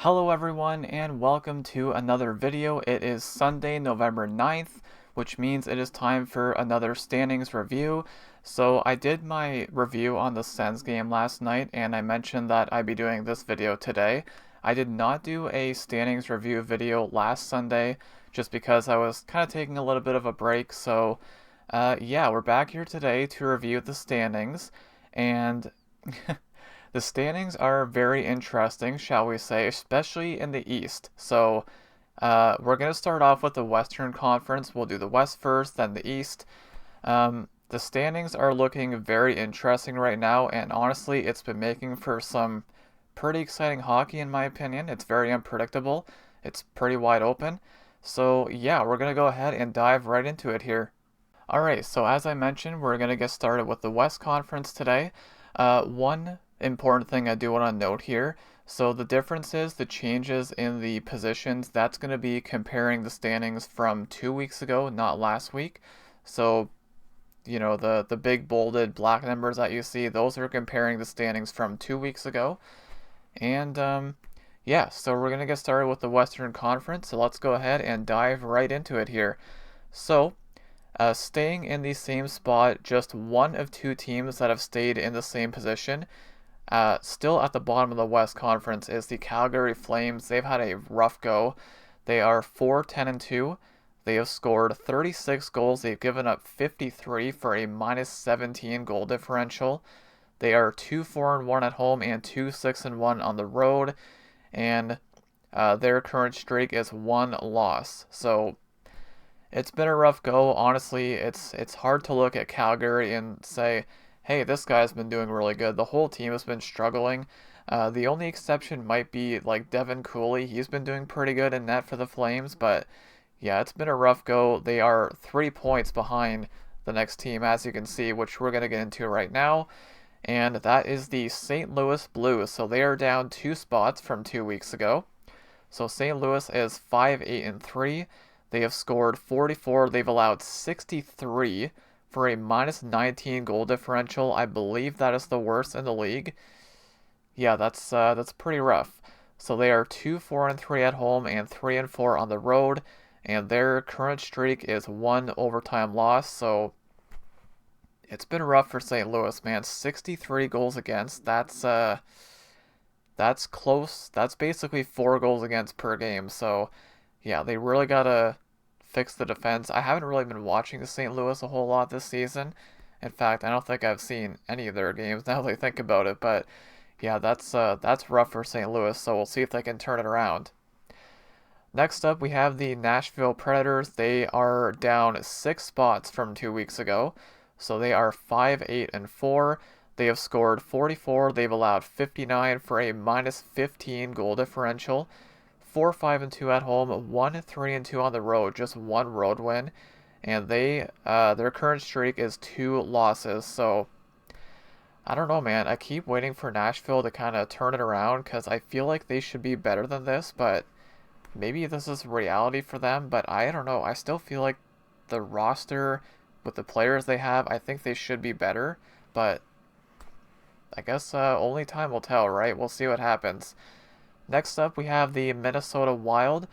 Hello everyone and welcome to another video. It is Sunday, November 9th, which means it is time for another standings review. So I did my review on the Sens game last night and I mentioned that I'd be doing this video today. I did not do a standings review video last Sunday just because I was kind of taking a little bit of a break. So yeah, we're back here today to review the standings and the standings are very interesting, shall we say, especially in the East. So, we're going to start off with the Western Conference. We'll do the West first, then the East. The standings are looking very interesting right now, and honestly, it's been making for some pretty exciting hockey, in my opinion. It's very unpredictable, it's pretty wide open. So, yeah, we're going to go ahead and dive right into it here. Alright, so as I mentioned, we're going to get started with the West Conference today. One important thing I do want to note here. So the differences, the changes in the positions, that's going to be comparing the standings from 2 weeks ago, not last week. So, you know, the big bolded black numbers that you see, those are comparing the standings from 2 weeks ago. And yeah, so we're going to get started with the Western Conference. So let's go ahead and dive right into it here. So, staying in the same spot, just one of two teams that have stayed in the same position. Still at the bottom of the West Conference is the Calgary Flames. They've had a rough go. They are 4-10-2. They have scored 36 goals. They've given up 53 for a -17 goal differential. They are 2-4-1 at home and 2-6-1 on the road. And their current streak is one loss. So it's been a rough go. Honestly, it's hard to look at Calgary and say, hey, this guy's been doing really good. The whole team has been struggling. The only exception might be like Devin Cooley. He's been doing pretty good in net for the Flames, but yeah, it's been a rough go. They are 3 points behind the next team, as you can see, which we're going to get into right now. And that is the St. Louis Blues. So they are down 2 spots from 2 weeks ago. So St. Louis is 5-8-3. They have scored 44. They've allowed 63 for a -19 goal differential. I believe that is the worst in the league. Yeah, that's pretty rough. So they are 2-4-3 at home and 3-4 on the road, and their current streak is one overtime loss. So it's been rough for St. Louis, man. 63 goals against. That's close. That's basically 4 goals against per game. So yeah, they really gotta fix the defense. I haven't really been watching the St. Louis a whole lot this season. In fact, I don't think I've seen any of their games now that I think about it. But yeah, that's rough for St. Louis. So we'll see if they can turn it around. Next up, we have the Nashville Predators. They are down 6 spots from 2 weeks ago. So they are 5-8-4. They have scored 44. They've allowed 59 for a -15 goal differential. 4-5-2 at home, 1-3-2 on the road, just one road win, and their current streak is 2 losses. So I don't know, man. I keep waiting for Nashville to kind of turn it around because I feel like they should be better than this, but maybe this is reality for them. But I don't know. I still feel like the roster with the players they have, I think they should be better, but I guess only time will tell, right? We'll see what happens. Next up, we have the Minnesota Wild.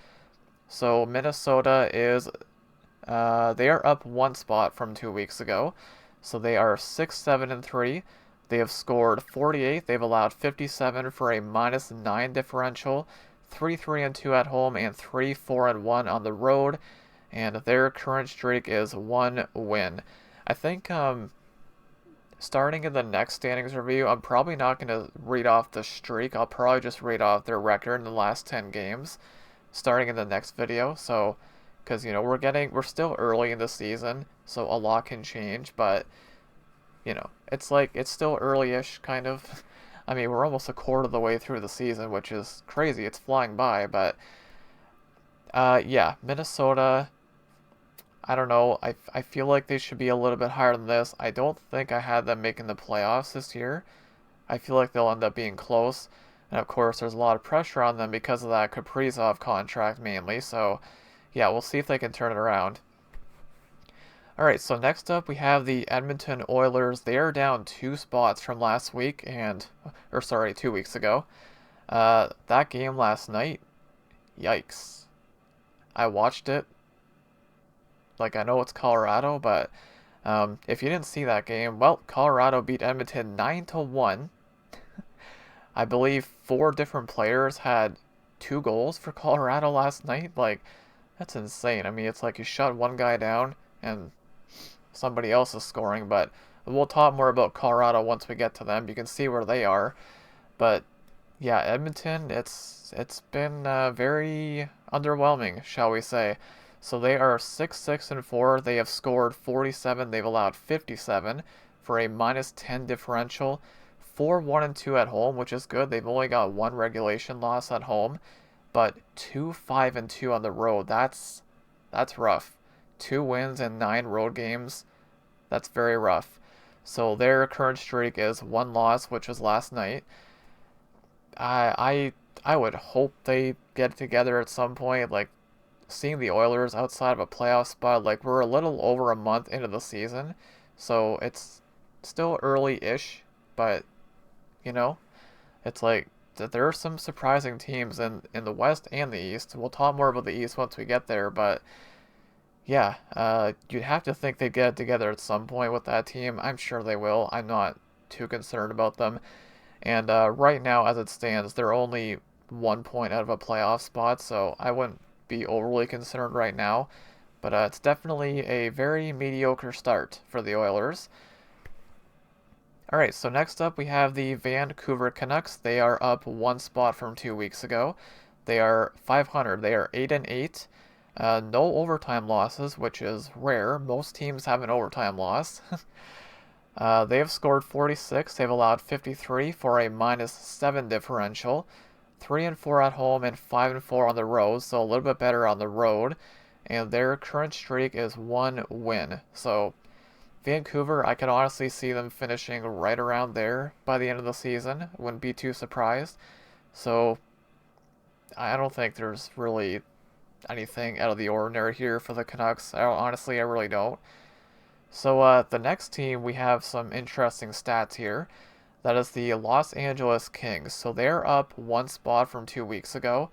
So Minnesota is, they are up 1 spot from 2 weeks ago. So they are 6-7-3. They have scored 48. They've allowed 57 for a -9 differential. 3-3-2 at home and 3-4-1 on the road. And their current streak is 1 win. I think starting in the next standings review, I'm probably not going to read off the streak. I'll probably just read off their record in the last 10 games starting in the next video. So, because, you know, we're still early in the season, so a lot can change, but, you know, it's still early-ish, kind of. I mean, we're almost a quarter of the way through the season, which is crazy. It's flying by, but, yeah, Minnesota, I don't know. I feel like they should be a little bit higher than this. I don't think I had them making the playoffs this year. I feel like they'll end up being close. And of course, there's a lot of pressure on them because of that Kaprizov contract mainly. So, yeah, we'll see if they can turn it around. Alright, so next up we have the Edmonton Oilers. They are down 2 spots from last week or sorry, 2 weeks ago. That game last night, yikes. I watched it. Like, I know it's Colorado, but if you didn't see that game, well, Colorado beat Edmonton 9-1. I believe 4 different players had 2 goals for Colorado last night. Like, that's insane. I mean, it's like you shut one guy down and somebody else is scoring, but we'll talk more about Colorado once we get to them. You can see where they are. But yeah, Edmonton, it's been very underwhelming, shall we say. So they are 6-6-4. They have scored 47. They've allowed 57 for a -10 differential. 4-1-2 at home, which is good. They've only got 1 regulation loss at home, but 2-5-2 on the road. That's rough. 2 wins and 9 road games. That's very rough. So their current streak is 1 loss, which was last night. I would hope they get it together at some point. Like, seeing the Oilers outside of a playoff spot, like, we're a little over a month into the season, so it's still early-ish, but you know, it's like there are some surprising teams in the West and the East. We'll talk more about the East once we get there, but yeah, you'd have to think they'd get it together at some point with that team. I'm sure they will. I'm not too concerned about them. And right now, as it stands, they're only 1 point out of a playoff spot, so I wouldn't be overly concerned right now. But it's definitely a very mediocre start for the Oilers. Alright, so next up we have the Vancouver Canucks. They are up 1 spot from 2 weeks ago. They are 500. They are 8-8. No overtime losses, which is rare. Most teams have an overtime loss. They have scored 46. They've allowed 53 for a -7 differential. 3-4 at home and 5-4 on the road, so a little bit better on the road. And their current streak is 1 win. So Vancouver, I can honestly see them finishing right around there by the end of the season. Wouldn't be too surprised. So I don't think there's really anything out of the ordinary here for the Canucks. Honestly, I really don't. So the next team, we have some interesting stats here. That is the Los Angeles Kings. So they're up 1 spot from 2 weeks ago.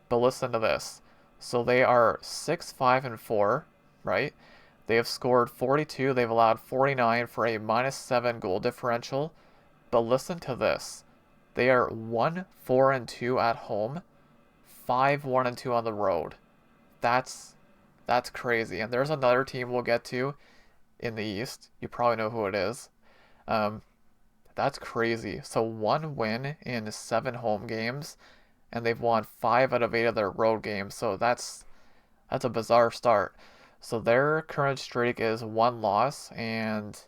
But listen to this. So they are 6-5-4, right? They have scored 42. They've allowed 49 for a -7 goal differential. But listen to this. They are 1-4-2 at home, 5-1-2 on the road. That's crazy. And there's another team we'll get to in the East. You probably know who it is. That's crazy. So 1 win in 7 home games, and they've won 5 out of 8 of their road games. So that's a bizarre start. So their current streak is 1 loss, and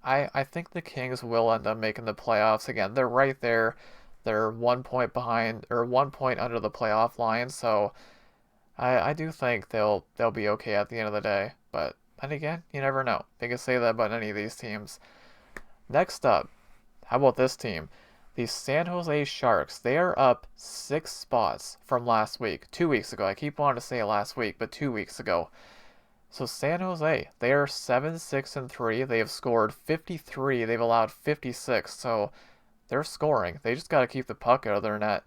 I think the Kings will end up making the playoffs again. They're right there. They're 1 point behind, or 1 point under the playoff line. So I do think they'll be okay at the end of the day. But then again, you never know. They can say that about any of these teams. Next up, how about this team? The San Jose Sharks. They are up 6 spots from last week. 2 weeks ago. I keep wanting to say last week, but 2 weeks ago. So San Jose, they are 7-6-3. They have scored 53. They've allowed 56. So they're scoring. They just got to keep the puck out of their net.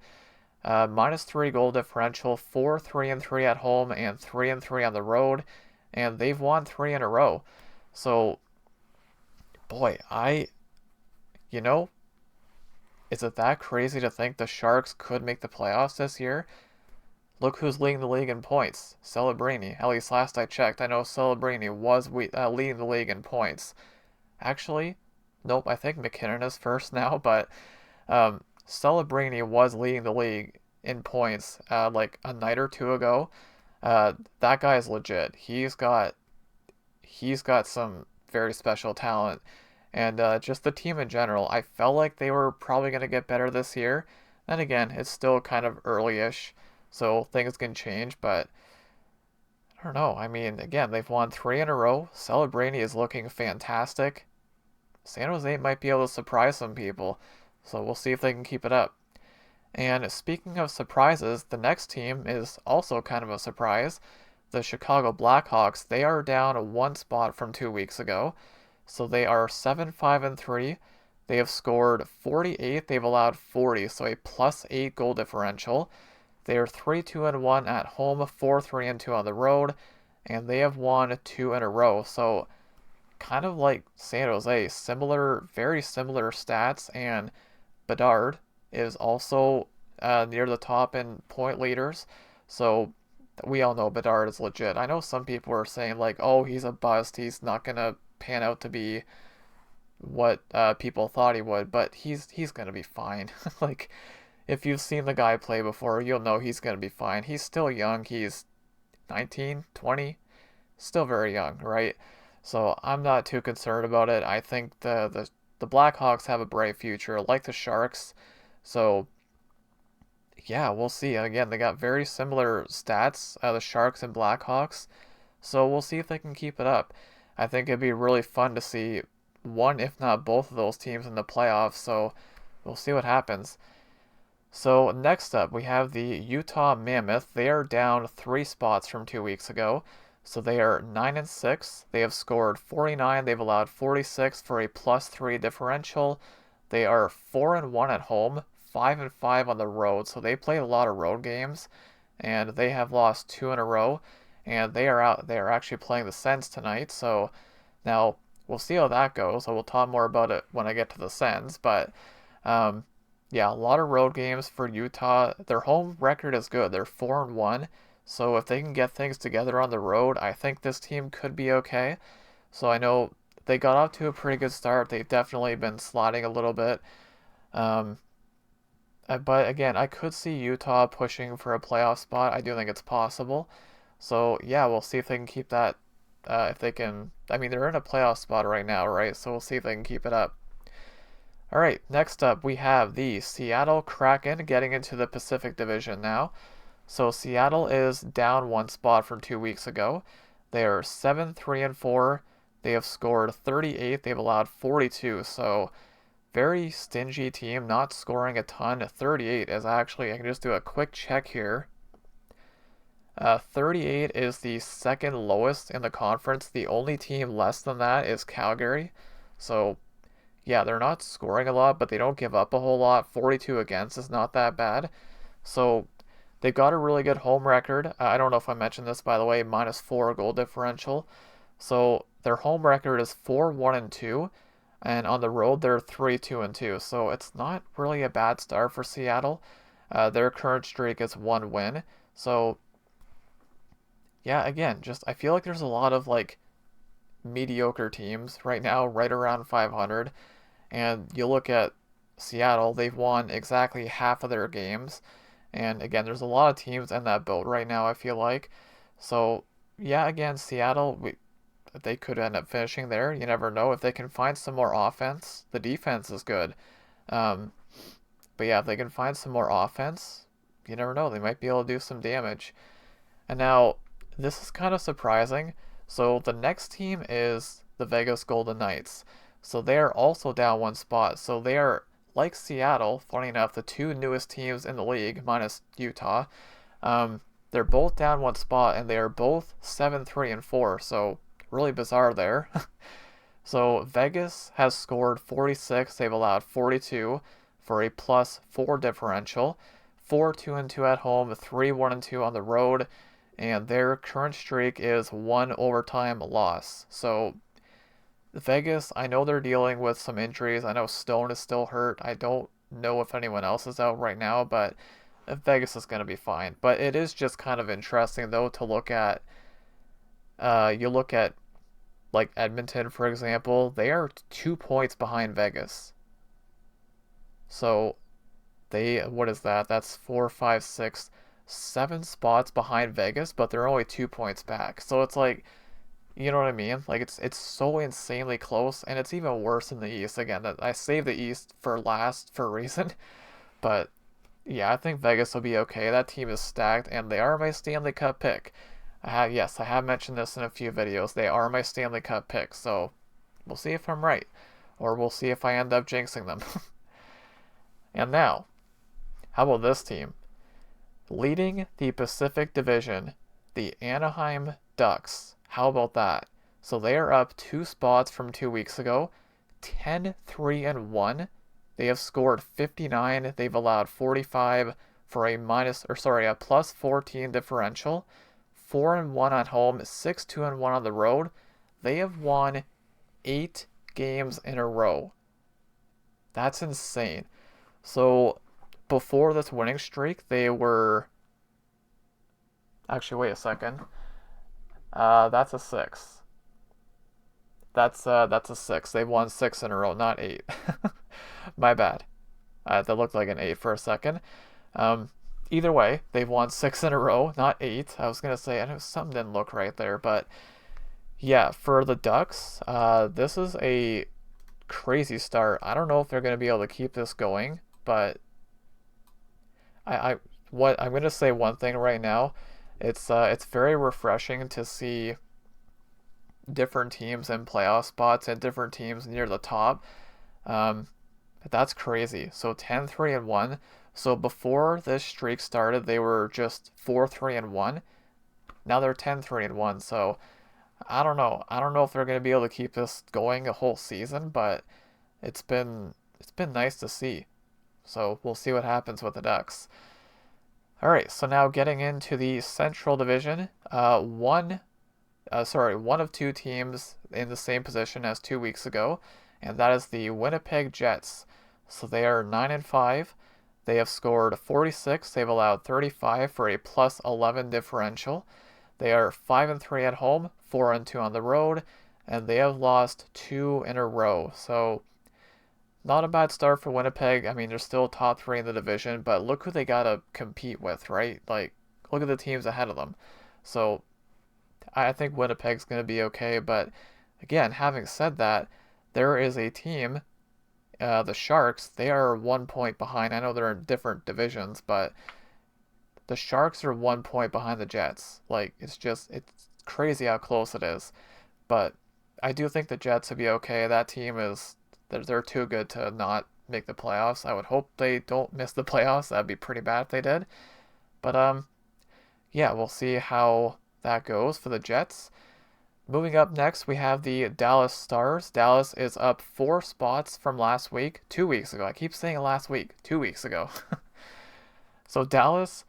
-3 goal differential, 4-3-3 at home, and 3-3 on the road. And they've won 3 in a row. So, boy, you know, is it that crazy to think the Sharks could make the playoffs this year? Look who's leading the league in points. Celebrini. At least last I checked, I know Celebrini was leading the league in points. Actually, nope, I think McKinnon is first now, but Celebrini was leading the league in points like a night or two ago. That guy is legit. He's got some very special talent. And just the team in general, I felt like they were probably going to get better this year. Then again, it's still kind of early-ish, so things can change, but I don't know. I mean, again, they've won 3 in a row. Celebrini is looking fantastic. San Jose might be able to surprise some people, so we'll see if they can keep it up. And speaking of surprises, the next team is also kind of a surprise. The Chicago Blackhawks, they are down 1 spot from 2 weeks ago. So they are 7-5-3. They have scored 48, they've allowed 40, so a +8 goal differential. They are 3-2-1 at home, 4-3-2 on the road, and they have won 2 in a row. So kind of like San Jose, similar, very similar stats, and Bedard is also near the top in point leaders. So we all know Bedard is legit. I know some people are saying like, oh, he's a bust. He's not gonna pan out to be what people thought he would, but he's gonna be fine. Like if you've seen the guy play before, you'll know he's gonna be fine. He's still young. He's 19, 20, still very young, right? So I'm not too concerned about it. I think the Blackhawks have a bright future, like the Sharks. So yeah, we'll see. Again, they got very similar stats, the Sharks and Blackhawks. So we'll see if they can keep it up. I think it'd be really fun to see one, if not both of those teams in the playoffs. So we'll see what happens. So next up, we have the Utah Mammoth. They are down 3 spots from 2 weeks ago. So they are 9-6. They have scored 49. They've allowed 46 for a +3 differential. They are 4-1 at home, 5-5 on the road. So they play a lot of road games, and they have lost 2 in a row. And they are out. They are actually playing the Sens tonight. So now we'll see how that goes. So we'll talk more about it when I get to the Sens. But yeah, a lot of road games for Utah. Their home record is good. They're 4-1. So if they can get things together on the road, I think this team could be okay. So I know they got off to a pretty good start. They've definitely been sliding a little bit. Um, but again, I could see Utah pushing for a playoff spot. I do think it's possible. So yeah, we'll see if they can keep that. If they can, I mean, they're in a playoff spot right now, right? So we'll see if they can keep it up. All right, next up we have the Seattle Kraken getting into the Pacific Division now. So Seattle is down 1 spot from 2 weeks ago. They are 7-3-4. They have scored 38. They've allowed 42. So very stingy team, not scoring a ton. 38 is actually, I can just do a quick check here. 38 is the second lowest in the conference. The only team less than that is Calgary. So yeah, they're not scoring a lot, but they don't give up a whole lot. 42 against is not that bad. So they've got a really good home record. I don't know if I mentioned this, by the way, -4 goal differential. So their home record is 4-1-2, and on the road they're 3-2-2. So it's not really a bad start for Seattle. Their current streak is 1 win. So yeah, again, just I feel like there's a lot of like mediocre teams right now, right around 500. And you look at Seattle, they've won exactly half of their games. And again, there's a lot of teams in that boat right now, I feel like. So, yeah, again, Seattle, they could end up finishing there. You never know. If they can find some more offense, the defense is good. Um, but yeah, if they can find some more offense, you never know. They might be able to do some damage. And now, this is kind of surprising. So, the next team is the Vegas Golden Knights. So, they are also down 1 spot. So, they are like Seattle, funny enough, the two newest teams in the league, minus Utah, they're both down 1 spot, and they are both 7-3-4. So really bizarre there. So Vegas has scored 46. They've allowed 42 for a +4 differential. 4-2-2 at home, 3-1-2 on the road, and their current streak is 1 overtime loss. So Vegas, I know they're dealing with some injuries. I know Stone is still hurt. I don't know if anyone else is out right now, but Vegas is going to be fine. But it is just kind of interesting, though, to look at. You look at, like, Edmonton, for example. They are 2 points behind Vegas. So, what is that? That's 4, 5, 6, 7 spots behind Vegas, but they're only 2 points back. So it's like, you know what I mean? Like it's so insanely close, and it's even worse in the East. Again, I saved the East for last for a reason, but yeah, I think Vegas will be okay. That team is stacked, and they are my Stanley Cup pick. Yes, I have mentioned this in a few videos. They are my Stanley Cup pick, so we'll see if I'm right, or we'll see if I end up jinxing them. And now, how about this team? Leading the Pacific Division, the Anaheim Ducks. How about that? So they are up 2 spots from 2 weeks ago. 10-3-1. They have scored 59. They've allowed 45 for a plus 14 differential. 4-1 at home, 6-2-1 on the road. They have won 8 games in a row. That's insane. So before this winning streak, they were. Actually, wait a second. That's a 6. That's a 6. They've won 6 in a row, not 8. My bad. That looked like an 8 for a second. Either way, they've won 6 in a row, not 8. I was gonna say I know something didn't look right there, but yeah, for the Ducks, this is a crazy start. I don't know if they're gonna be able to keep this going, but what I'm gonna say one thing right now. It's very refreshing to see different teams in playoff spots and different teams near the top. Um, that's crazy. So 10-3-1. So before this streak started, they were just 4-3-1. Now they're 10-3-1. So I don't know. I don't know if they're going to be able to keep this going a whole season, but it's been nice to see. So we'll see what happens with the Ducks. All right, so now getting into the Central Division, one of two teams in the same position as 2 weeks ago, and that is the Winnipeg Jets. So they are 9-5. They have scored 46. They've allowed 35 for a plus 11 differential. They are 5-3 at home, 4-2 on the road, and they have lost 2 in a row. So not a bad start for Winnipeg. I mean, they're still top 3 in the division, but look who they got to compete with, right? Like, look at the teams ahead of them. So I think Winnipeg's going to be okay, but again, having said that, there is a team, the Sharks, they are 1 point behind. I know they're in different divisions, but the Sharks are 1 point behind the Jets. Like, it's crazy how close it is. But I do think the Jets will be okay. That team they're too good to not make the playoffs. I would hope they don't miss the playoffs. That'd be pretty bad if they did. But yeah, we'll see how that goes for the Jets. Moving up next, we have the Dallas Stars. Dallas is up 4 spots from last week, 2 weeks ago. I keep saying last week, 2 weeks ago. So Dallas,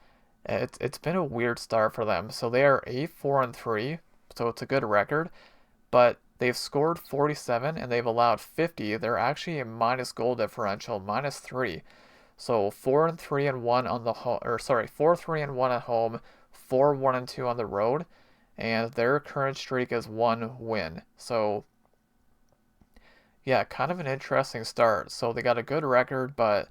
it's been a weird start for them. So they are 8-4-3, so it's a good record, but they've scored 47 and they've allowed 50. They're actually a minus goal differential, -3. So 4-3-1 on the home, or sorry, 4-3-1 at home, 4-1-2 on the road, and their current streak is 1 win. So yeah, kind of an interesting start. So they got a good record, but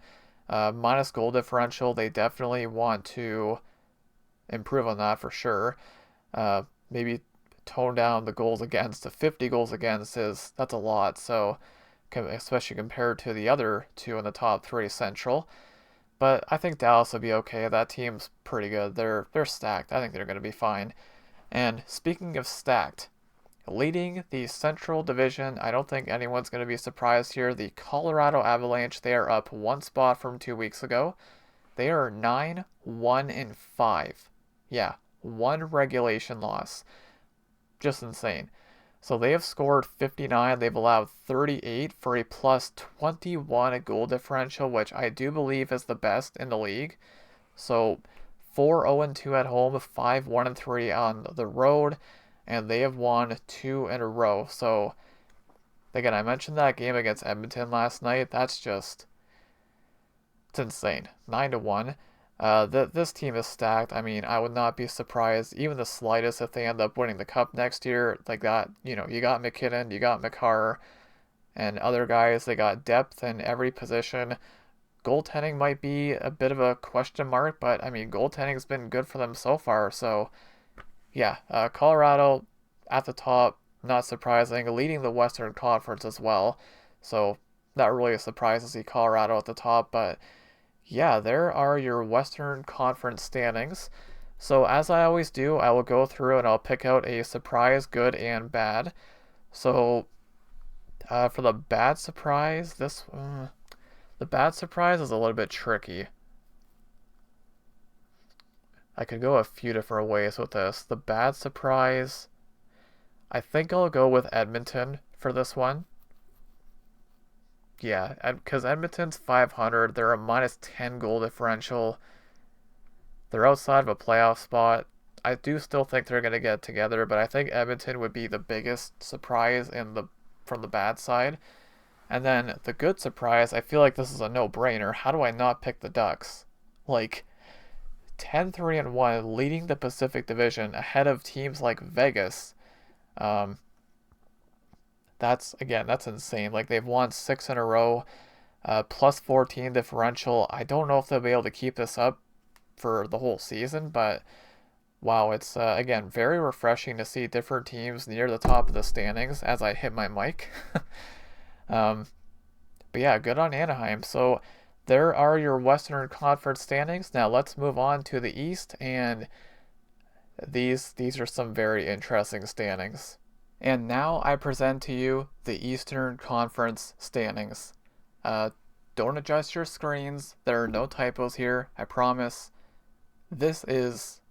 minus goal differential, they definitely want to improve on that for sure. Maybe tone down the goals against to 50 goals against that's a lot. So especially compared to the other two in the top 3 Central. But I think Dallas will be okay. That team's pretty good. They're stacked. I think they're going to be fine. And speaking of stacked, leading the Central Division, I don't think anyone's going to be surprised here. The Colorado Avalanche, they are up 1 spot from 2 weeks ago. They are 9-1-5. Yeah, 1 regulation loss. Just insane. So they have scored 59. They've allowed 38 for a plus 21 goal differential, which I do believe is the best in the league. So 4-0-2 at home, 5-1-3 on the road, and they have won 2 in a row. So again, I mentioned that game against Edmonton last night. It's insane. 9-1. This team is stacked. I mean, I would not be surprised, even the slightest, if they end up winning the cup next year. Like that, you got McKinnon, you got McCarr, and other guys. They got depth in every position. Goaltending might be a bit of a question mark, but I mean, goaltending's been good for them so far. So, yeah, Colorado at the top, not surprising, leading the Western Conference as well. So, not really a surprise to see Colorado at the top, but yeah, there are your Western Conference standings. So as I always do, I will go through and I'll pick out a surprise, good and bad. So for the bad surprise, the bad surprise is a little bit tricky. I could go a few different ways with this. The bad surprise, I think I'll go with Edmonton for this one. Yeah, because Edmonton's 500, they're a minus 10 goal differential. They're outside of a playoff spot. I do still think they're going to get together, but I think Edmonton would be the biggest surprise in the from the bad side. And then the good surprise, I feel like this is a no-brainer. How do I not pick the Ducks? Like 10-3-1, leading the Pacific Division ahead of teams like Vegas. Um, that's insane. Like they've won 6 in a row, plus 14 differential. I don't know if they'll be able to keep this up for the whole season, but wow, it's again very refreshing to see different teams near the top of the standings as I hit my mic. um, but yeah, good on Anaheim. So there are your Western Conference standings. Now let's move on to the East, and these are some very interesting standings. And now I present to you the Eastern Conference standings. Uh, don't adjust your screens. There are no typos here, I promise. This is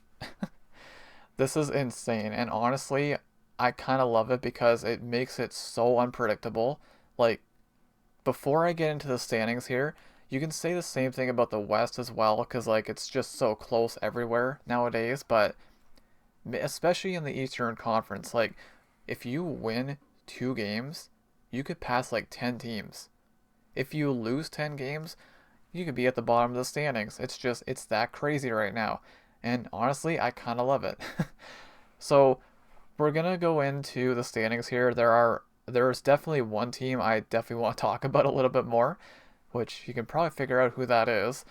this is insane, and honestly, I kind of love it because it makes it so unpredictable. Like before I get into the standings here, you can say the same thing about the West as well because like it's just so close everywhere nowadays, but especially in the Eastern Conference, like if you win 2 games, you could pass like 10 teams. If you lose 10 games, you could be at the bottom of the standings. It's that crazy right now. And honestly, I kind of love it. So, we're going to go into the standings here. There's definitely one team I definitely want to talk about a little bit more, which you can probably figure out who that is.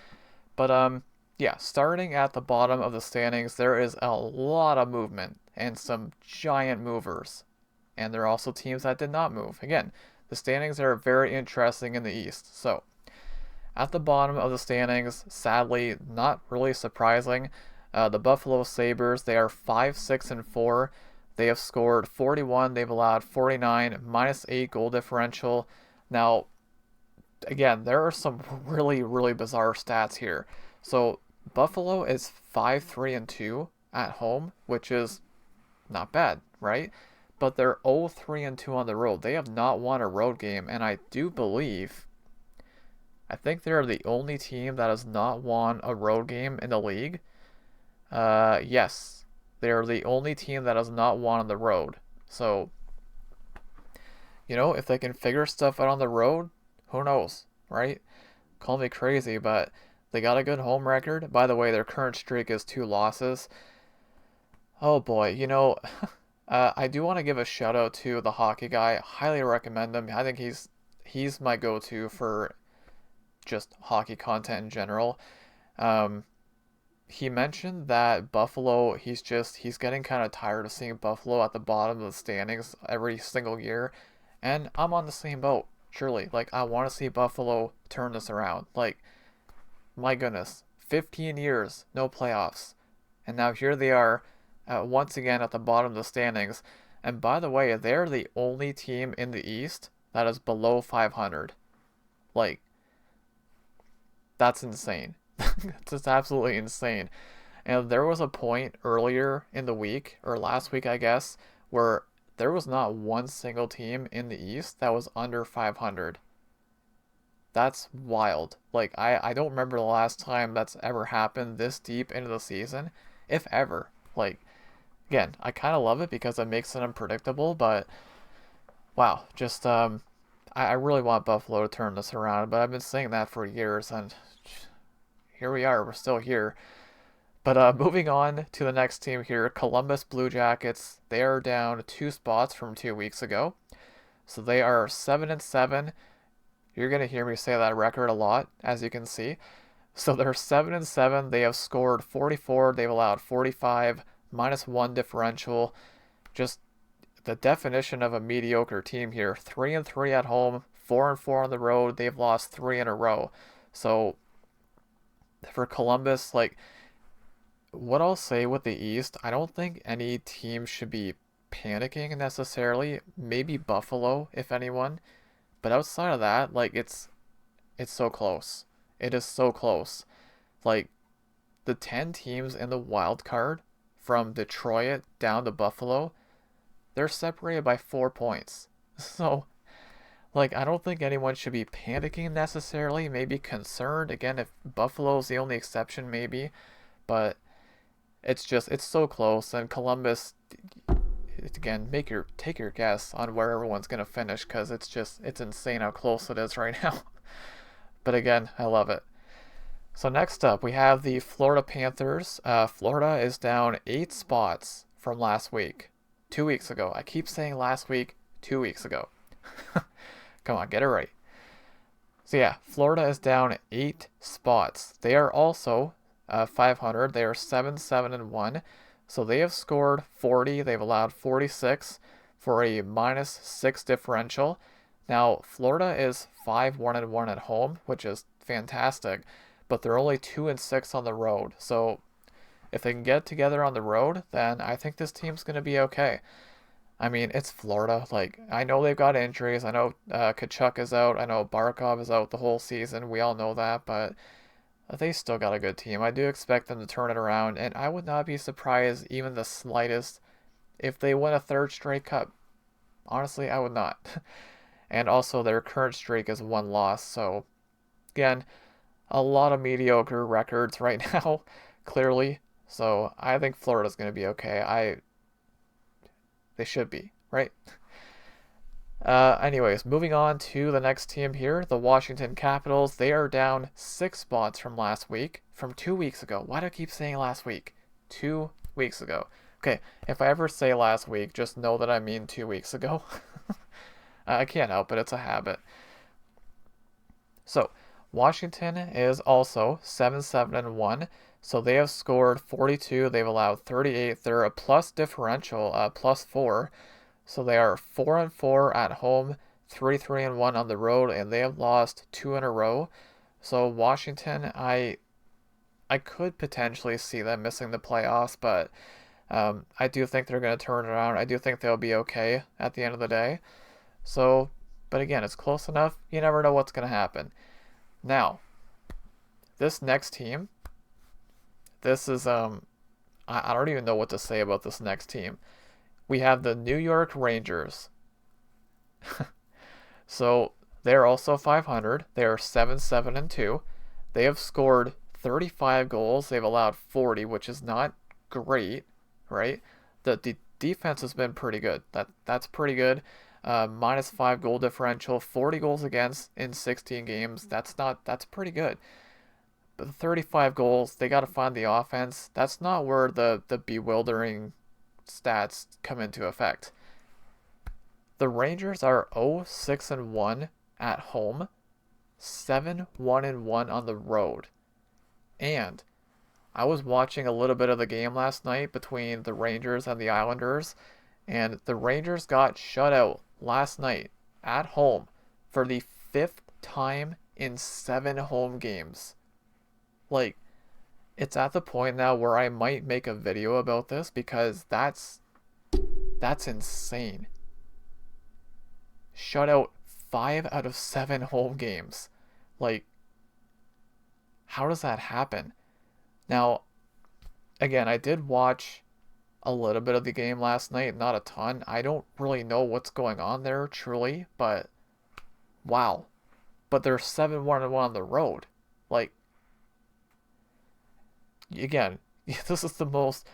But yeah, starting at the bottom of the standings, there is a lot of movement and some giant movers. And there are also teams that did not move. Again, the standings are very interesting in the East. So, at the bottom of the standings, sadly, not really surprising, the Buffalo Sabres, they are 5-6-4. They have scored 41, they've allowed 49, minus 8 goal differential. Now, again, there are some really, really bizarre stats here. So, Buffalo is 5-3-2 at home, which is not bad, right? But they're 0-3-2 on the road. They have not won a road game, and I think they're the only team that has not won a road game in the league. Yes, they're the only team that has not won on the road. So, if they can figure stuff out on the road, who knows, right? Call me crazy, but they got a good home record. By the way, their current streak is 2 losses. Oh boy, I do want to give a shout out to the hockey guy. Highly recommend him. I think he's my go-to for just hockey content in general. Um, he mentioned that Buffalo, he's getting kind of tired of seeing Buffalo at the bottom of the standings every single year, and I'm on the same boat. Surely, like I want to see Buffalo turn this around. Like my goodness, 15 years, no playoffs, and now here they are, once again at the bottom of the standings. And by the way, they're the only team in the East that is below 500. Like that's insane. It's just absolutely insane. And there was a point earlier in the week, or last week, I guess, where there was not one single team in the East that was under 500. That's wild. Like, I don't remember the last time that's ever happened this deep into the season, if ever. Like, again, I kind of love it because it makes it unpredictable, but wow, just, I really want Buffalo to turn this around, but I've been saying that for years, and here we are, we're still here. But moving on to the next team here, Columbus Blue Jackets. They are down 2 spots from 2 weeks ago, so they are 7-7. You're gonna hear me say that record a lot, as you can see. So they're 7-7. They have scored 44. They've allowed 45, minus 1 differential. Just the definition of a mediocre team here. 3-3 at home, 4-4 on the road. They've lost 3 in a row. So for Columbus, like what I'll say with the East, I don't think any team should be panicking necessarily. Maybe Buffalo, if anyone. But outside of that, like it's so close. It is so close. Like the 10 teams in the wild card from Detroit down to Buffalo, they're separated by 4 points. So Like, I don't think anyone should be panicking necessarily, maybe concerned. Again, if Buffalo's the only exception, maybe. But it's so close. And Columbus, again, take your guess on where everyone's going to finish because it's insane how close it is right now. But again, I love it. So next up, we have the Florida Panthers. Florida is down 8 spots from last week. 2 weeks ago. I keep saying last week, 2 weeks ago. Come on, get it right. So yeah, Florida is down 8 spots. They are also 500. They are 7-7-1. So they have scored 40. They've allowed 46 for a -6 differential. Now, Florida is 5-1-1 at home, which is fantastic, but they're only 2-6 on the road. So if they can get together on the road, then I think this team's going to be okay. I mean, it's Florida. Like, I know they've got injuries. I know Kachuk is out. I know Barkov is out the whole season. We all know that, but they still got a good team. I do expect them to turn it around, and I would not be surprised even the slightest if they win a third straight cup. Honestly, I would not. And also, their current streak is 1 loss. So, again, a lot of mediocre records right now, clearly. So, I think Florida's going to be okay. They should be, right? Anyways, moving on to the next team here, the Washington Capitals. They are down 6 spots from last week, from 2 weeks ago. Why do I keep saying last week? 2 weeks ago. Okay, if I ever say last week, just know that I mean 2 weeks ago. I can't help it, it's a habit. So, Washington is also 7-7-1. So they have scored 42. They've allowed 38. They're a plus differential, +4. So they are 4-4 at home, 3-3-1 on the road, and they have lost 2 in a row. So Washington, I could potentially see them missing the playoffs, but I do think they're going to turn it around. I do think they'll be okay at the end of the day. So, but again, it's close enough. You never know what's going to happen. Now, this next team, this is I don't even know what to say about this next team. We have the New York Rangers. So they're also 500. They are 7-7-2. They have scored 35 goals. They've allowed 40, which is not great, right? The defense has been pretty good. That's pretty good. -5 goal differential, 40 goals against in 16 games. That's pretty good. But the 35 goals, they got to find the offense. That's not where the bewildering stats come into effect. The Rangers are 0-6-1 at home, 7-1-1 on the road. And I was watching a little bit of the game last night between the Rangers and the Islanders, and the Rangers got shut out last night at home for the 5th time in 7 home games. Like, it's at the point now where I might make a video about this because that's insane. Shut out 5 out of 7 home games. Like, how does that happen? Now, again, I did watch a little bit of the game last night, not a ton. I don't really know what's going on there, truly, but wow. But they're 7-1-1 on the road. Like, again, this is the most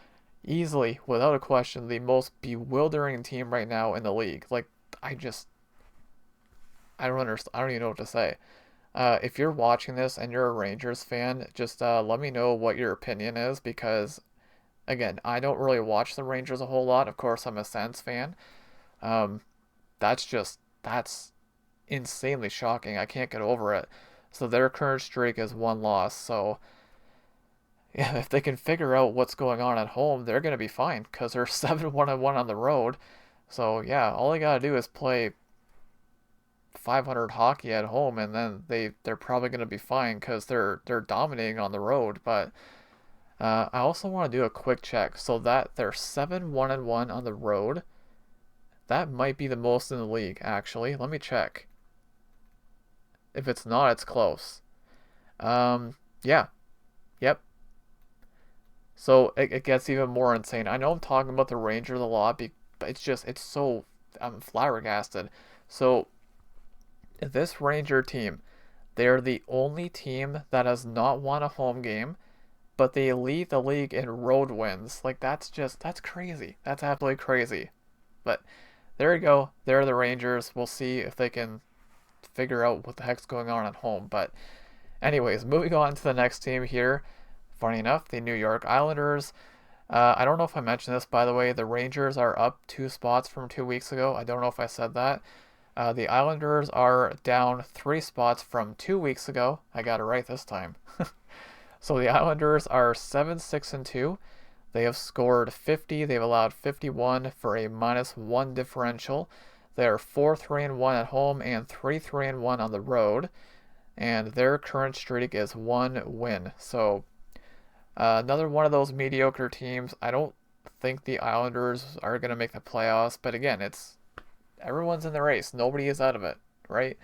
easily, without a question, the most bewildering team right now in the league. Like, I don't understand. I don't even know what to say. If you're watching this and you're a Rangers fan, just let me know what your opinion is because, again, I don't really watch the Rangers a whole lot. Of course, I'm a Sens fan. That's insanely shocking. I can't get over it. So their current streak is 1 loss. So yeah, if they can figure out what's going on at home, they're going to be fine because they're 7-1-1 on the road. So yeah, all they got to do is play 500 hockey at home, and then they're probably going to be fine because they're dominating on the road. But I also want to do a quick check. So that they're 7-1-1 on the road. That might be the most in the league, actually. Let me check. If it's not, it's close. Yeah. Yep. So it gets even more insane. I know I'm talking about the Rangers a lot, but it's so I'm flabbergasted. So This Ranger team, they're the only team that has not won a home game, but they lead the league in road wins. Like that's crazy. That's absolutely crazy. But there you go. They're the Rangers. We'll see if they can figure out what the heck's going on at home. But anyways, moving on to the next team here. Funny enough, the New York Islanders. I don't know if I mentioned this, by the way. The Rangers are up 2 spots from 2 weeks ago. I don't know if I said that. The Islanders are down 3 spots from 2 weeks ago. I got it right this time. So the Islanders are 7-6-2. They have scored 50. They've allowed 51 for a -1 differential. They are 4-3-1 at home and 3-3-1 on the road. And their current streak is 1 win. So another one of those mediocre teams. I don't think the Islanders are going to make the playoffs. But again, everyone's in the race. Nobody is out of it, right?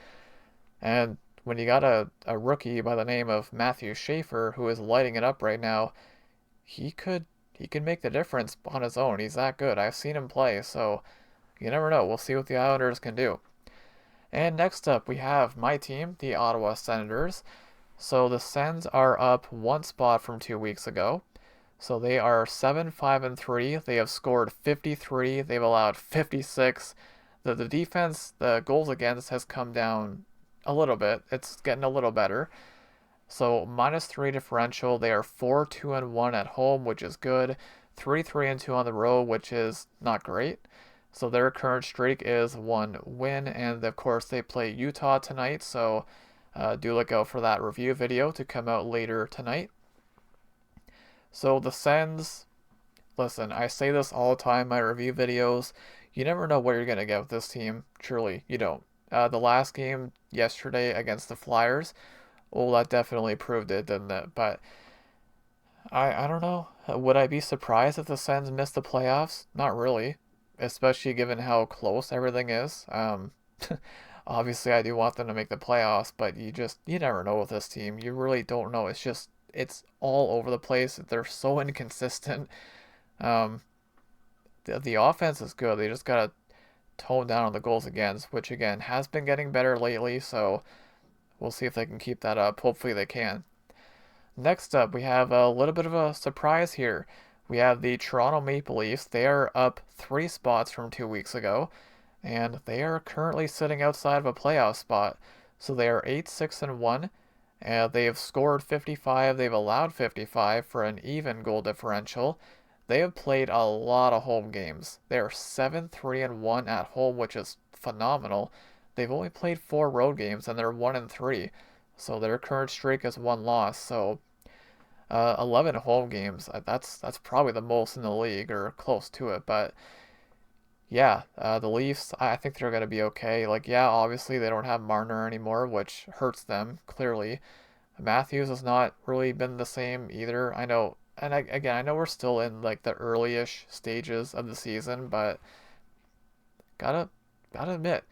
And when you got a rookie by the name of Matthew Schaefer who is lighting it up right now, he could make the difference on his own. He's that good. I've seen him play, so you never know. We'll see what the Islanders can do. And next up, we have my team, the Ottawa Senators. So the Sens are up 1 spot from 2 weeks ago. So they are 7-5-3. They have scored 53. They've allowed 56. The defense, the goals against, has come down a little bit. It's getting a little better. So -3 differential. They are 4-2-1 at home, which is good. 3-3-2 on the road, which is not great. So their current streak is 1 win, and of course they play Utah tonight. So do look out for that review video to come out later tonight. So the Sens, listen, I say this all the time in my review videos. You never know what you're going to get with this team. Truly, you don't. The last game yesterday against the Flyers, well, that definitely proved it, didn't it? But I don't know. Would I be surprised if the Sens missed the playoffs? Not really, especially given how close everything is. Obviously, I do want them to make the playoffs, but you never know with this team. You really don't know. It's all over the place. They're so inconsistent. Um, the offense is good. They just gotta tone down on the goals against, which again has been getting better lately. So we'll see if they can keep that up. Hopefully they can. Next up, we have a little bit of a surprise here. We have the Toronto Maple Leafs. They are up 3 spots from 2 weeks ago, and they are currently sitting outside of a playoff spot. So they are 8-6-1. They have scored 55. They've allowed 55 for an even goal differential. They have played a lot of home games. They are 7-3-1 at home, which is phenomenal. They've only played 4 road games, and they're 1-3. So their current streak is 1 loss. So 11 home games. That's probably the most in the league, or close to it. But yeah, the Leafs, I think they're going to be okay. Like, yeah, obviously they don't have Marner anymore, which hurts them, clearly. Matthews has not really been the same either. I know, and again, I know we're still in like the early-ish stages of the season, but gotta admit,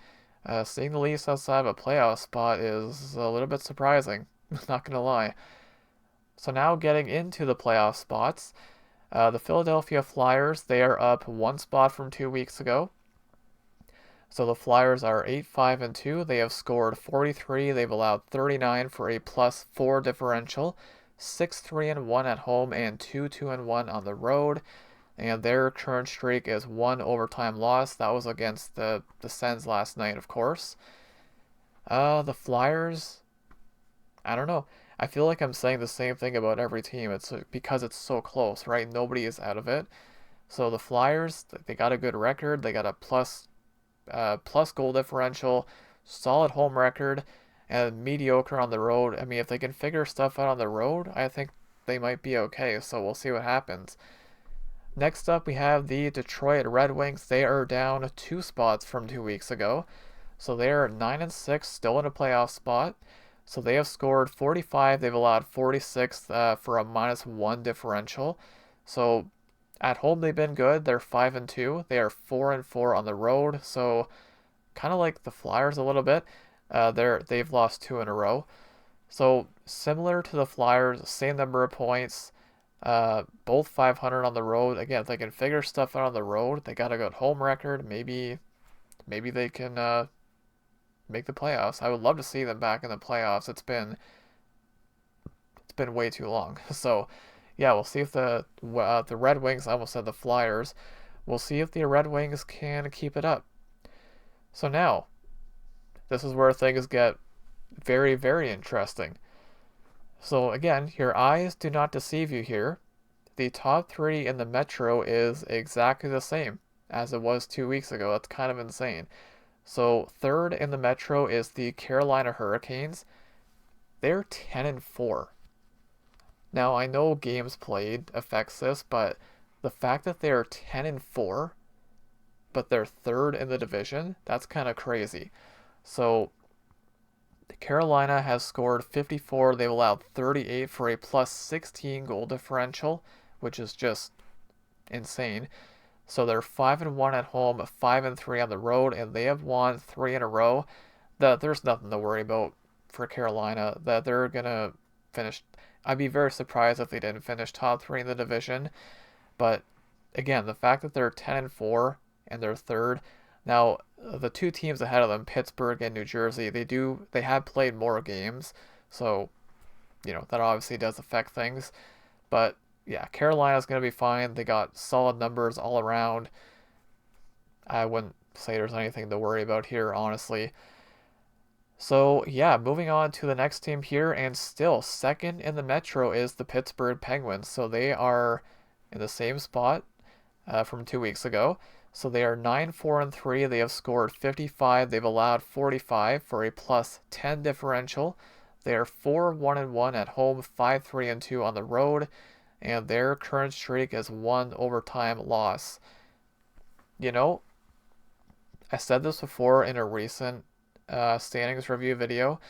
seeing the Leafs outside of a playoff spot is a little bit surprising. Not gonna lie. So now getting into the playoff spots, the Philadelphia Flyers, they are up 1 spot from 2 weeks ago. So the Flyers are 8-5-2. They have scored 43. They've allowed 39 for a +4 differential. 6-3-1 at home and 2-2-1 on the road. And their current streak is 1 overtime loss. That was against the Sens last night, of course. The Flyers, I don't know. I feel like I'm saying the same thing about every team. It's because it's so close, right? Nobody is out of it. So the Flyers, they got a good record. They got a plus goal differential, solid home record, and mediocre on the road. I mean, if they can figure stuff out on the road, I think they might be okay. So we'll see what happens. Next up, we have the Detroit Red Wings. They are down 2 spots from 2 weeks ago. So they are 9-6, still in a playoff spot. So they have scored 45. They've allowed 46 for a -1 differential. So at home they've been good. They're 5-2. They are 4-4 on the road. So kind of like the Flyers a little bit. They've lost 2 in a row. So similar to the Flyers, same number of points. Both 500 on the road. Again, if they can figure stuff out on the road, they got a good home record. Maybe they can make the playoffs. I would love to see them back in the playoffs. It's been way too long. So, yeah, we'll see if the Red Wings, I almost said the Flyers, we'll see if the Red Wings can keep it up. So now, this is where things get very, very interesting. So again, your eyes do not deceive you here. The top three in the Metro is exactly the same as it was 2 weeks ago. That's kind of insane. So third in the Metro is the Carolina Hurricanes. They're 10-4. Now I know games played affects this, but the fact that they're 10-4, but they're third in the division, that's kind of crazy. So Carolina has scored 54. They've allowed 38 for a plus 16 goal differential, which is just insane. So they're 5-1 at home, 5-3 on the road, and they have won 3 in a row. There's nothing to worry about for Carolina. That they're gonna finish. I'd be very surprised if they didn't finish top three in the division. But again, the fact that they're 10-4 and they're third. Now, the two teams ahead of them, Pittsburgh and New Jersey, they have played more games, so that obviously does affect things. But yeah, Carolina's going to be fine. They got solid numbers all around. I wouldn't say there's anything to worry about here, honestly. So yeah, moving on to the next team here, and still second in the Metro is the Pittsburgh Penguins. So they are in the same spot from 2 weeks ago. So they are 9-4-3. They have scored 55. They've allowed 45 for a plus 10 differential. They are 4-1-1 at home, 5-3-2 on the road, and their current streak is one overtime loss. I said this before in a recent standings review video.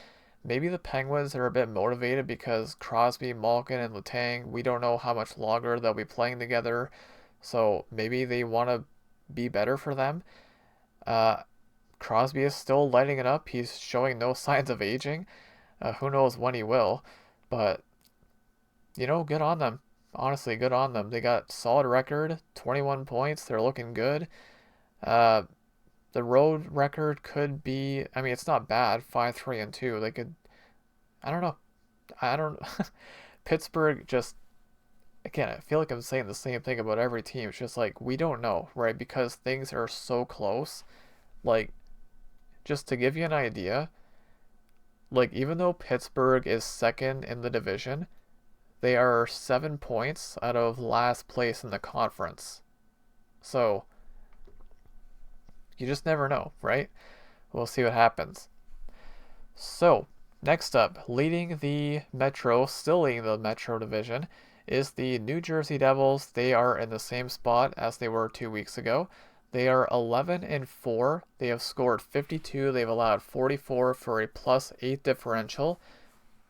Maybe the Penguins are a bit motivated because Crosby, Malkin, and Letang, we don't know how much longer they'll be playing together. So maybe they want to be better for them. Crosby is still lighting it up. He's showing no signs of aging. Who knows when he will. But, good on them. Honestly, good on them. They got solid record, 21 points. They're looking good. The road record could be, it's not bad, 5-3-2. They could, I don't know. Pittsburgh just, again, I feel like I'm saying the same thing about every team. It's just like, we don't know, right? Because things are so close. Like, just to give you an idea, like, even though Pittsburgh is second in the division, they are 7 points out of last place in the conference. So, you just never know, right? We'll see what happens. So, next up, still leading the Metro division, is the New Jersey Devils. They are in the same spot as they were 2 weeks ago. They are 11-4. They have scored 52. They've allowed 44 for a plus 8 differential.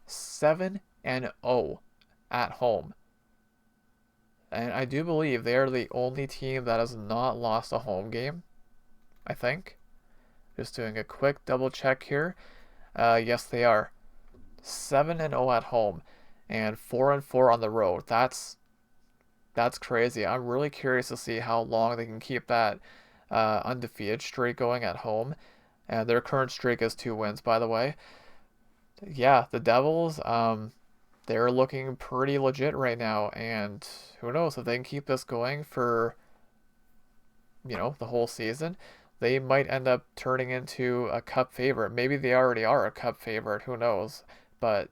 7-0 at home. And I do believe they are the only team that has not lost a home game, I think. Just doing a quick double check here. Yes, they are. 7-0 at home and 4-4 on the road. That's crazy. I'm really curious to see how long they can keep that undefeated streak going at home. And their current streak is 2 wins, by the way. Yeah, the Devils, they're looking pretty legit right now, and who knows if they can keep this going for, the whole season. They might end up turning into a cup favorite. Maybe they already are a cup favorite. Who knows? But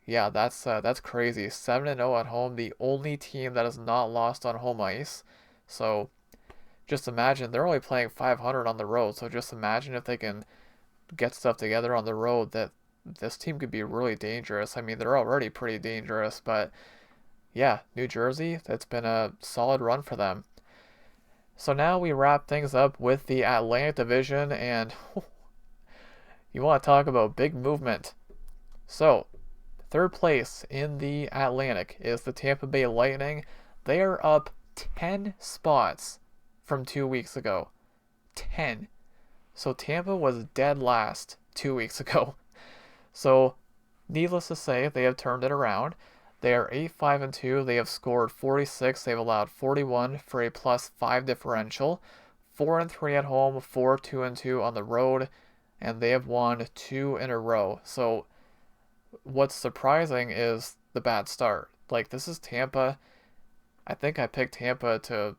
yeah, that's crazy. 7-0 at home, the only team that has not lost on home ice. So just imagine they're only playing 500 on the road. So just imagine if they can get stuff together on the road, that this team could be really dangerous. They're already pretty dangerous, but yeah, New Jersey, that's been a solid run for them. So now we wrap things up with the Atlantic Division, and you want to talk about big movement. So, third place in the Atlantic is the Tampa Bay Lightning. They are up 10 spots from 2 weeks ago. 10. So Tampa was dead last 2 weeks ago. So, needless to say, they have turned it around. They are 8-5-2. They have scored 46. They've allowed 41 for a plus 5 differential. 4-3 at home, 4-2-2 on the road. and they have won 2 in a row. So what's surprising is the bad start. Like, this is Tampa. I think I picked Tampa to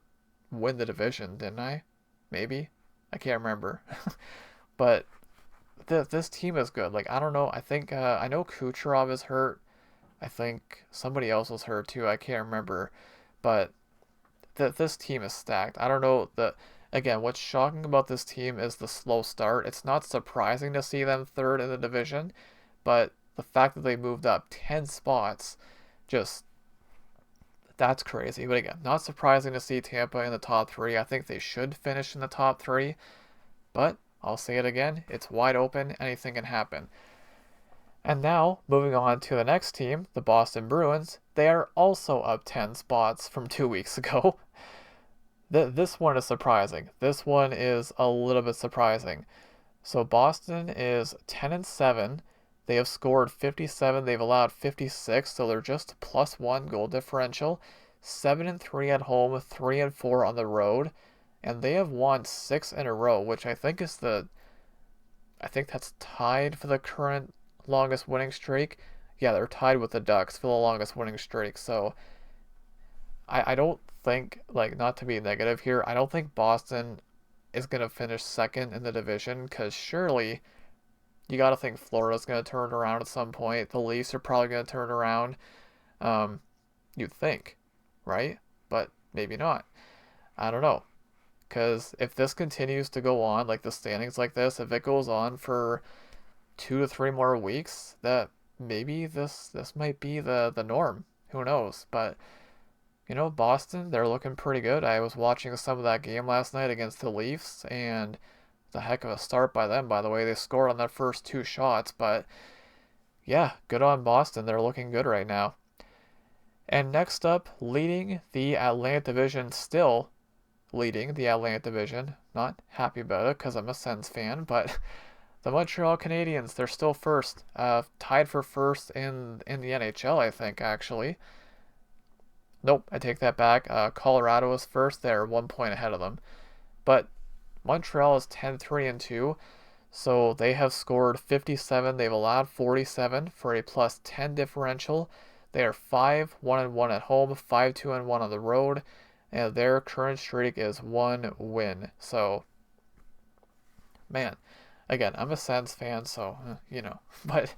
win the division, didn't I? Maybe. I can't remember. But this team is good. Like, I don't know. I think I know Kucherov is hurt. I think somebody else was hurt too. I can't remember. But this team is stacked. I don't know the again, what's shocking about this team is the slow start. It's not surprising to see them third in the division, but the fact that they moved up 10 spots, just that's crazy. But again, not surprising to see Tampa in the top 3. I think they should finish in the top 3, but I'll say it again, it's wide open, anything can happen. And now, moving on to the next team, the Boston Bruins, they are also up 10 spots from 2 weeks ago. This one is surprising. This one is a little bit surprising. So Boston is 10-7. They have scored 57. They've allowed 56, so they're just +1 goal differential. 7-3 at home, 3-4 on the road, and they have won 6 in a row, which I think that's tied for the current longest winning streak. Yeah, they're tied with the Ducks for the longest winning streak. So I don't think, like, not to be negative here, I don't think Boston is going to finish second in the division, because surely you got to think Florida's going to turn around at some point. The Leafs are probably going to turn around. You'd think, right? But maybe not. I don't know. Because if this continues to go on, like the standings like this, if it goes on for 2 to 3 more weeks, that maybe this might be the norm. Who knows? But Boston, they're looking pretty good. I was watching some of that game last night against the Leafs, and it's a heck of a start by them, by the way. They scored on their first 2 shots, but yeah, good on Boston. They're looking good right now. And next up, leading the Atlantic Division, still leading the Atlantic Division. Not happy about it because I'm a Sens fan, but the Montreal Canadiens, they're still first, tied for first in the NHL, I think, actually. Nope, I take that back. Colorado is first. They're 1 point ahead of them. But Montreal is 10-3-2, so they have scored 57. They've allowed 47 for a +10 differential. They are 5-1-1 at home, 5-2-1 on the road, and their current streak is 1 win. So, man, again, I'm a Sens fan, so, but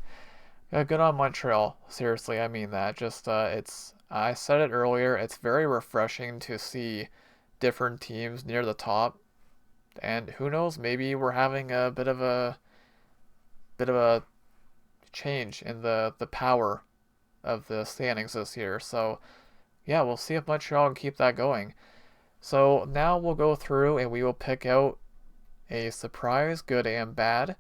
good on Montreal. Seriously, I mean that. Just, I said it earlier, it's very refreshing to see different teams near the top. And who knows, maybe we're having a bit of a change in the power of the standings this year. So, yeah, we'll see if Montreal can keep that going. So now we'll go through and we will pick out a surprise, good and bad.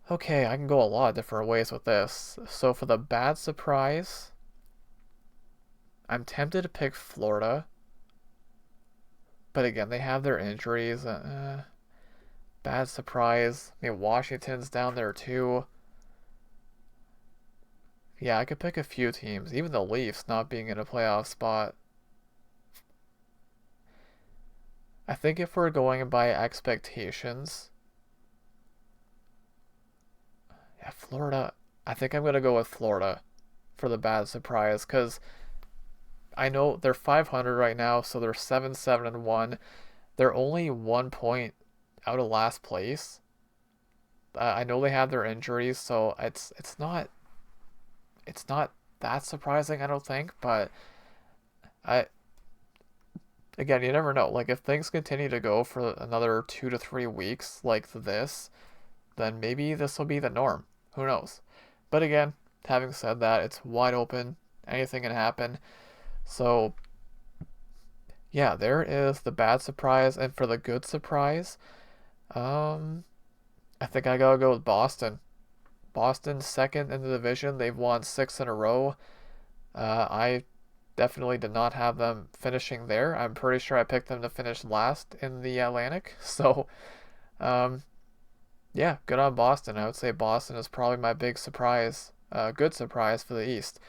Okay, I can go a lot of different ways with this. So for the bad surprise, I'm tempted to pick Florida. But again, they have their injuries. Bad surprise. I mean, Washington's down there too. Yeah, I could pick a few teams. Even the Leafs not being in a playoff spot. I think if we're going by expectations, yeah, Florida. I think I'm going to go with Florida for the bad surprise, because I know they're 500 right now, so they're 7-7-1. They're only 1 point out of last place. I know they have their injuries, so it's not that surprising, I don't think. But again, you never know. Like, if things continue to go for another 2 to 3 weeks like this, then maybe this will be the norm. Who knows? But again, having said that, it's wide open. Anything can happen. So, yeah, there is the bad surprise. And for the good surprise, I think I gotta go with Boston. Boston's second in the division. They've won 6 in a row. I definitely did not have them finishing there. I'm pretty sure I picked them to finish last in the Atlantic. So, yeah, good on Boston. I would say Boston is probably my big surprise, good surprise for the East.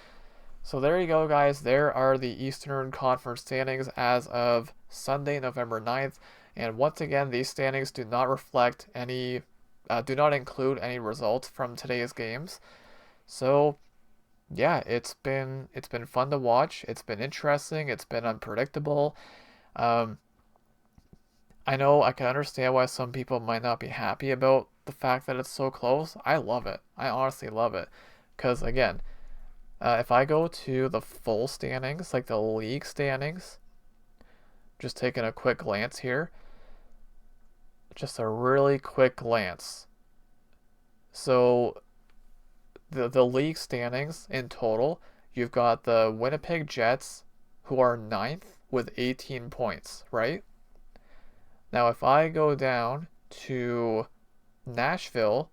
So there you go, guys. There are the Eastern Conference standings as of Sunday, November 9th. And once again, these standings do not reflect any do not include any results from today's games. So yeah, it's been fun to watch. It's been interesting. It's been unpredictable. Um, I know I can understand why some people might not be happy about the fact that it's so close. I love it. I honestly love it. Because again, if I go to the full standings, like the league standings, just taking a quick glance here, just a really quick glance. So the league standings in total, you've got the Winnipeg Jets, who are ninth with 18 points, right? Now, if I go down to Nashville,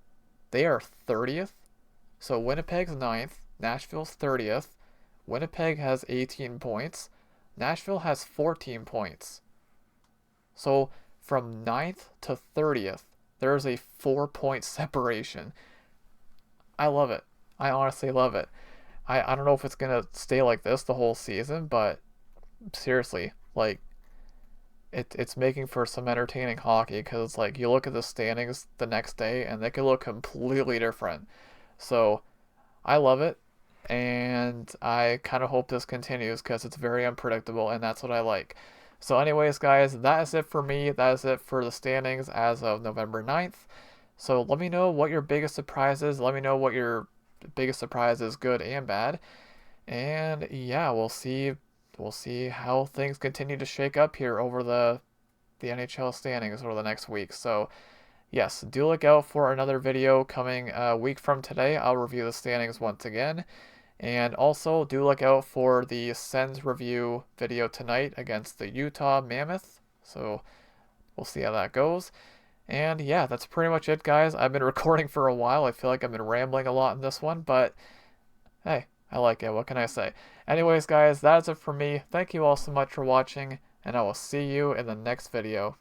they are 30th. So Winnipeg's ninth, Nashville's 30th. Winnipeg has 18 points. Nashville has 14 points. So from ninth to 30th, there's a 4 point separation. I love it. I honestly love it. I don't know if it's going to stay like this the whole season, but seriously, like, it's making for some entertaining hockey because, like, you look at the standings the next day and they could look completely different. So I love it, and I kind of hope this continues because it's very unpredictable, and that's what I like. So, anyways, guys, that is it for me. That is it for the standings as of November 9th. So, let me know what your biggest surprise is. Let me know what your biggest surprise is, good and bad. And yeah, we'll see how things continue to shake up here over the NHL standings over the next week. So, yes, do look out for another video coming a week from today. I'll review the standings once again. And also, do look out for the Sens review video tonight against the Utah Mammoth. So, we'll see how that goes. And yeah, that's pretty much it, guys. I've been recording for a while. I feel like I've been rambling a lot in this one, but hey, I like it. What can I say? Anyways, guys, that is it for me. Thank you all so much for watching, and I will see you in the next video.